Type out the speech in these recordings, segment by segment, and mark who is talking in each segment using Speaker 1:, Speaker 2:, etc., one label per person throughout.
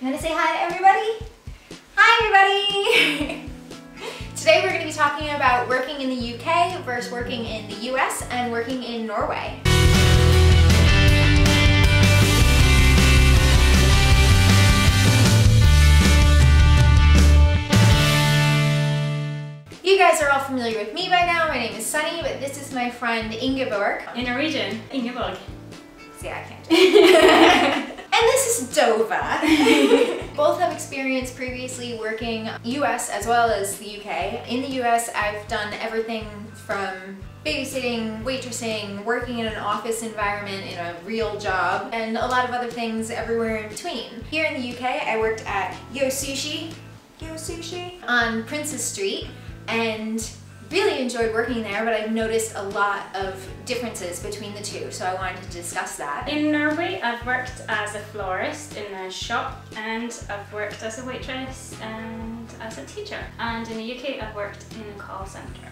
Speaker 1: You want to say hi to everybody? Hi everybody! Today we're going to be talking about working in the UK versus working in the US and working in Norway. You guys are all familiar with me by now. My name is Sunny, but this is my friend Ingeborg.
Speaker 2: In Norwegian, Ingeborg.
Speaker 1: See, I can't do it. And this is Dova. Both have experience previously working US as well as the UK. In the US, I've done everything from babysitting, waitressing, working in an office environment in a real job, and a lot of other things everywhere in between. Here in the UK, I worked at US on Princess Street, and really enjoyed working there, but I've noticed a lot of differences between the two, so I wanted to discuss that.
Speaker 2: In Norway, I've worked as a florist in a shop, and I've worked as a waitress and as a teacher. And in the UK, I've worked in a call center.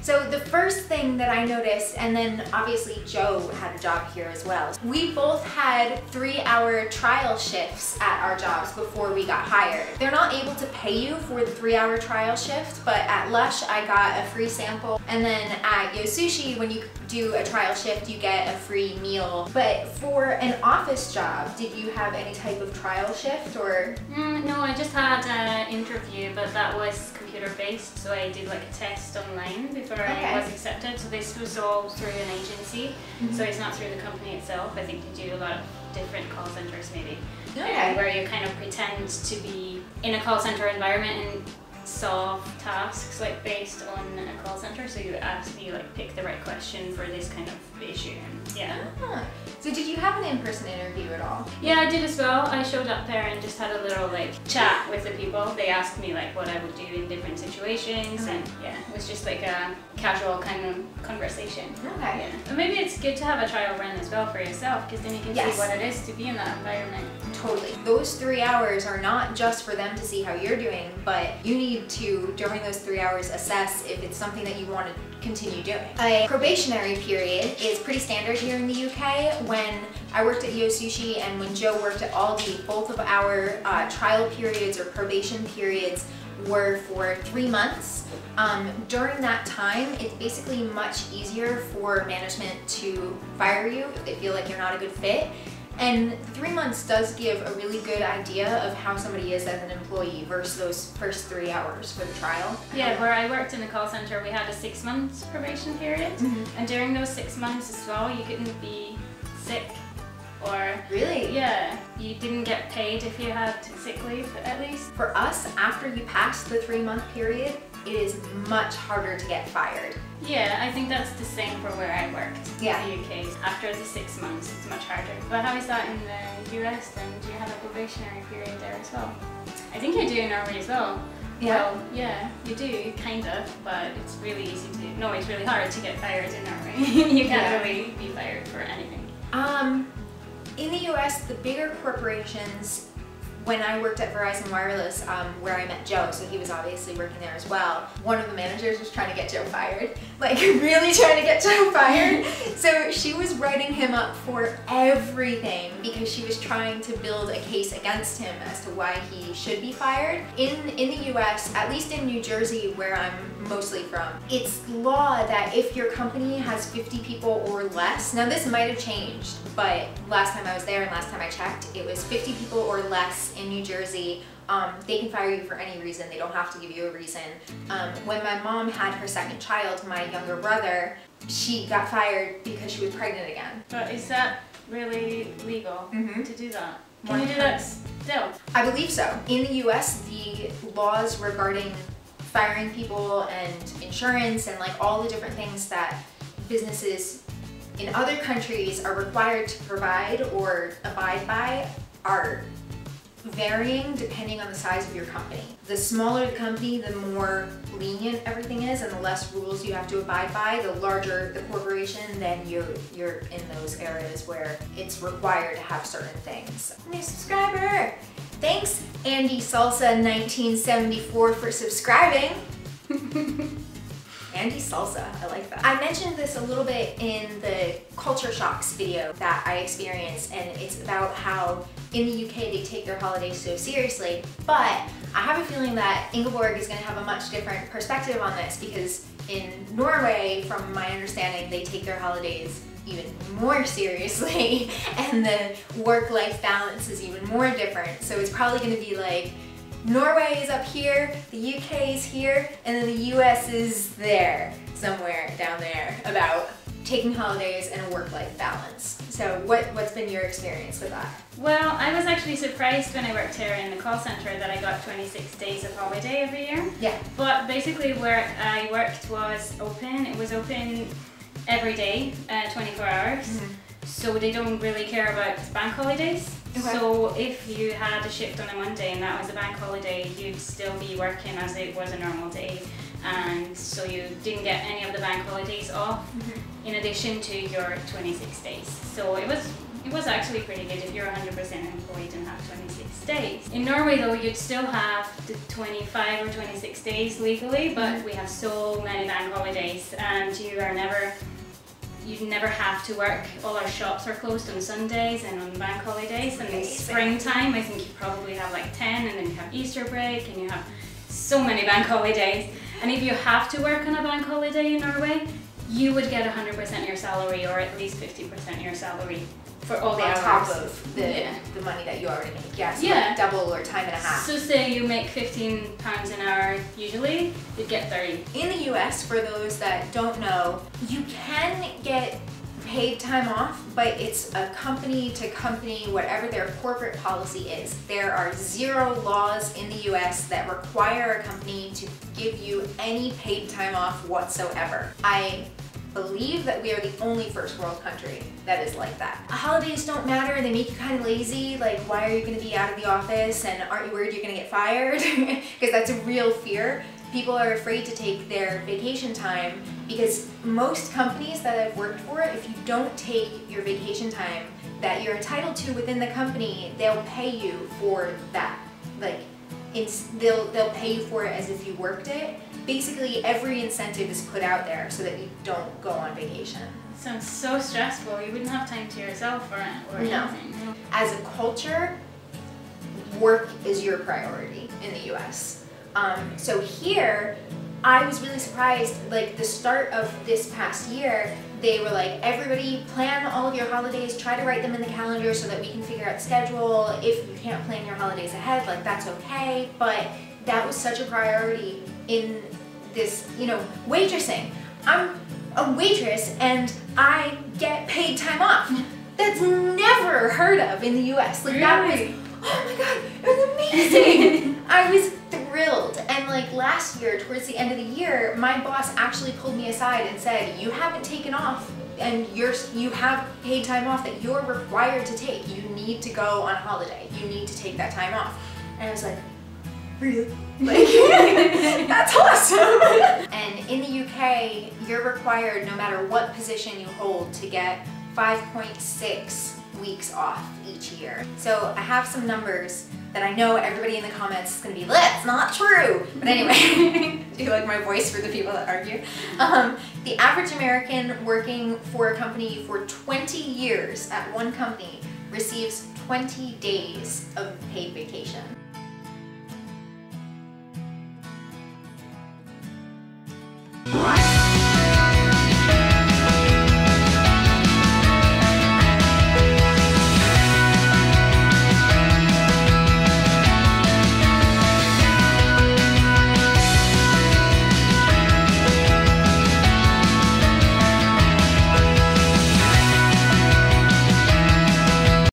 Speaker 1: So the first thing that I noticed, and then obviously Joe had a job here as well, we both had 3-hour trial shifts at our jobs before we got hired. They're not able to pay you for the 3-hour trial shift, but at Lush I got a free sample, and then at Yosushi, when you do a trial shift, you get a free meal. But for an office job, did you have any type of trial shift, or?
Speaker 2: No, I just had an interview, but that was computer-based, so I did like a test online before I was accepted. So this was all through an agency, so it's not through the company itself. I think they do a lot of different call centers maybe, where you kind of pretend to be in a call center environment and solve tasks like based on a call center. So you like pick the right question for this kind of issue, and
Speaker 1: So did you have an in-person interview at all?
Speaker 2: Yeah, I did as well. I showed up there and just had a little like chat with the people. They asked me like what I would do in different situations, and it was just like a casual kind of conversation.
Speaker 1: Okay.
Speaker 2: And maybe it's good to have a trial run as well for yourself, because then you can see what it is to be in that environment.
Speaker 1: Totally. Those 3 hours are not just for them to see how you're doing, but you need to, during those 3 hours, assess if it's something that you want to continue doing. A probationary period is pretty standard here in the UK. When I worked at Yosushi and when Joe worked at Aldi, both of our trial periods or probation periods were for 3 months. During that time, it's basically much easier for management to fire you if they feel like you're not a good fit. And 3 months does give a really good idea of how somebody is as an employee versus those first 3 hours for the trial.
Speaker 2: Yeah, where I worked in the call center, we had a 6 months probation period. And during those 6 months as well, you couldn't be sick or...
Speaker 1: Really?
Speaker 2: Yeah, you didn't get paid if you had sick leave at least.
Speaker 1: For us, after you pass the 3-month period, it is much harder to get fired.
Speaker 2: Yeah, I think that's the same for where I worked in the UK. After the 6 months, it's much harder. But how is that in the US then? Do you have a probationary period there as well? I think you do in Norway as well.
Speaker 1: Yeah.
Speaker 2: Well, yeah, you do, kind of, but it's really easy to... No, it's really hard to get fired in Norway. You can't really be fired for anything.
Speaker 1: In the US, the bigger corporations, when I worked at Verizon Wireless, where I met Joe, so he was obviously working there as well, one of the managers was trying to get Joe fired. Like, really trying to get Joe fired. So she was writing him up for everything because she was trying to build a case against him as to why he should be fired. In the US, at least in New Jersey, where I'm mostly from, it's law that if your company has 50 people or less, now this might have changed, but last time I was there and last time I checked, it was 50 people or less in New Jersey. They can fire you for any reason. They don't have to give you a reason. When my mom had her second child, my younger brother, she got fired because she was pregnant again.
Speaker 2: But is that really legal to do that? Can you do that still?
Speaker 1: I believe so. In the US, the laws regarding firing people and insurance and like all the different things that businesses in other countries are required to provide or abide by are varying depending on the size of your company. The smaller the company, the more lenient everything is and the less rules you have to abide by. The larger the corporation, then you're in those areas where it's required to have certain things. New subscriber! Thanks Andy Salsa 1974 for subscribing. Andy Salsa, I like that. I mentioned this a little bit in the culture shocks video that I experienced, and it's about how in the UK they take their holidays so seriously, but I have a feeling that Ingeborg is going to have a much different perspective on this, because in Norway, from my understanding, they take their holidays even more seriously and the work-life balance is even more different. So it's probably going to be like Norway is up here, the UK is here, and then the US is there, somewhere down there, about taking holidays and a work-life balance. So what's been your experience with that?
Speaker 2: Well, I was actually surprised when I worked here in the call center that I got 26 days of holiday every year.
Speaker 1: Yeah.
Speaker 2: But basically where I worked was open. It was open every day, 24 hours. Mm-hmm. So they don't really care about bank holidays. Okay. So if you had a shift on a Monday and that was a bank holiday, you'd still be working as it was a normal day. And so you didn't get any of the bank holidays off, mm-hmm. in addition to your 26 days. So it was actually pretty good if you're 100% employed and have 26 days. In Norway though, you'd still have the 25 or 26 days legally, but mm-hmm. we have so many bank holidays and you never have to work. All our shops are closed on Sundays and on bank holidays. And in springtime, I think you probably have like 10, and then you have Easter break, and you have so many bank holidays. And if you have to work on a bank holiday in Norway, you would get 100% your salary, or at least 50% your salary for all the hours.
Speaker 1: On top of the money that you already make. Yeah, so
Speaker 2: yeah.
Speaker 1: Like double or time and a half.
Speaker 2: So say you make £15 an hour usually, you'd get 30.
Speaker 1: In the US, for those that don't know, you can get paid time off, but it's a company to company, whatever their corporate policy is. There are 0 laws in the US that require a company to give you any paid time off whatsoever. I believe that we are the only first world country that is like that. Holidays don't matter, they make you kind of lazy. Like, why are you going to be out of the office, and aren't you worried you're going to get fired? Because that's a real fear. People are afraid to take their vacation time because most companies that I've worked for, if you don't take your vacation time that you're entitled to within the company, they'll pay you for that. Like, they'll pay you for it as if you worked it. Basically, every incentive is put out there so that you don't go on vacation.
Speaker 2: Sounds so stressful. You wouldn't have time to yourself or anything.
Speaker 1: No. As a culture, work is your priority in the US. So here, I was really surprised, like the start of this past year, they were like, everybody plan all of your holidays, try to write them in the calendar so that we can figure out schedule. If you can't plan your holidays ahead, like that's okay. But that was such a priority in this, waitressing. I'm a waitress and I get paid time off. That's never heard of in the US. Like, that was, oh my God, it was amazing. I was thrilled. And like last year, towards the end of the year, my boss actually pulled me aside and said, you haven't taken off and you have paid time off that you're required to take. You need to go on holiday. You need to take that time off. And I was like, really? Like, that's awesome. And in the UK, you're required, no matter what position you hold, to get 5.6 weeks off each year. So I have some numbers that I know everybody in the comments is going to be, that's not true. But anyway, do you like my voice for the people that argue? The average American working for a company for 20 years at one company receives 20 days of paid vacation.